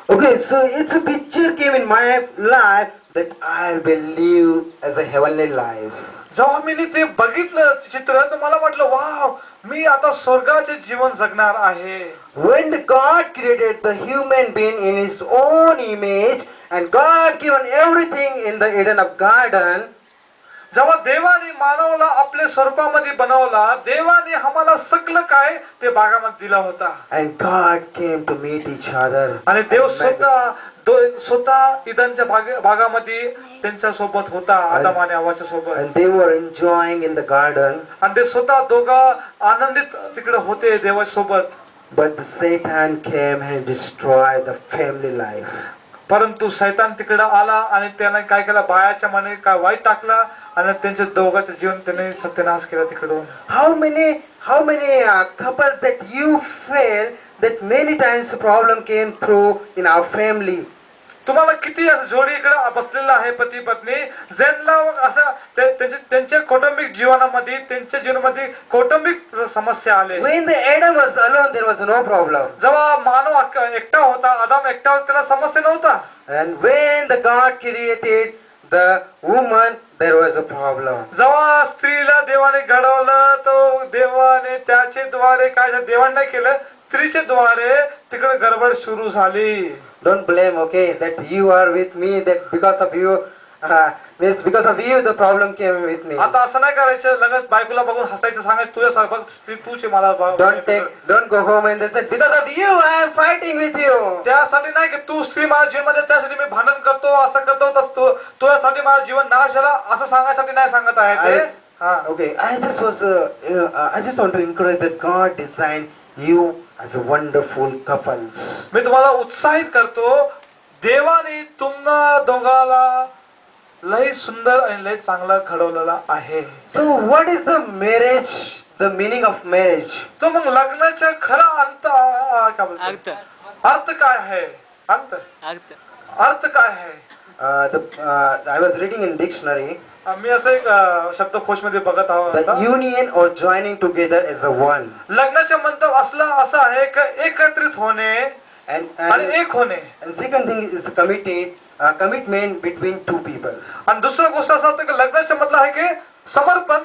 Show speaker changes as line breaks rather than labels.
Okay, so it's a picture came in my life that I will live as a heavenly life.
जेव्हा मी ते बघितलं चित्र तर मला वाटलं वाव, मी आता स्वर्गाचे जीवन जगणार आहे.
When the God created the human being in His own image, and God given everything in the Eden of garden,
जेव्हा देवाने मानवला आपल्या स्वरूपामध्ये बनवला, देवाने आम्हाला सगळं काय ते बागामध्ये दिला होता.
and God came to meet each other.
आणि देव स्वतः ईदनच्या भागामध्ये त्यांच्या सोबत होता, आदम आणि हव्वाच्या सोबत.
And they were enjoying in the garden,
आणि ते स्वतः दोघं आनंदित तिकडे होते देवा सोबत.
but the Satan came and destroyed the family life.
परंतु सैतान तिकडे आला आणि त्याने काय केलं, बायाच्या मनात काय वाईट टाकला आणि त्यांच्या दोघांचं जीवन त्याने सत्यानाश केला तिकडून.
How many couples that you feel that many times the problem came through in our family?
तुम्हाला किती असं जोडी इकडे बसलेला आहे, पती पत्नी, ज्यांना असं त्यांच्या कौटुंबिक जीवनामध्ये, त्यांच्या जीवनामध्ये कौटुंबिक समस्या आले.
When the Adam was alone, there was no problem.
जेव्हा मानव एकटा होता, आदम एकटा होता, त्याला समस्या नव्हता.
And when the God created the woman, there was a problem.
जेव्हा स्त्रीला देवाने घडवलं, तो देवाने त्याचे द्वारे काय देवाने नाही केलं, स्त्रीचे द्वारे तिकडे गडबड सुरू झाली.
Don't blame, okay, that you are with me, that because of you, means because of you the problem came with me.
आता असं नाही करायचं, लगत बायकोला बघून हसायचं, सांगायचं तुझ्या स्त्री तूच मला.
Don't go home and they said, because of you I am fighting with you.
त्यासाठी नाही की तू स्त्री माझ्या जीवनामध्ये, त्यासाठी मी भांडण करतो, असं करतो, तसं तुझ्यासाठी माझं जीवन नाश झाला असं सांगायसाठी नाही सांगत आहे ते.
Okay, I just want to encourage that God designed you as a wonderful couples.
मी तुम्हाला उत्साहित करतो, देवाने तुम्हा दोघाला लय सुंदर आणि लय चांगला घडवलेला आहे.
So what is the marriage, the meaning of marriage?
तो मग लग्नाचा खरा काय बोलतो, अर्थ काय आहे? अर्थ काय आहे?
I was reading in dictionary,
मी असं एक शब्दकोश मध्ये बघत
the
आहोत.
union or joining together as a one.
लग्नाचे मंतव्य असं आहे की एकत्रित होणे आणि एक होणे.
And second thing is commitment between two people.
आणि दुसरं गोष्ट असं की लग्नाचा मतलब आहे की समर्पण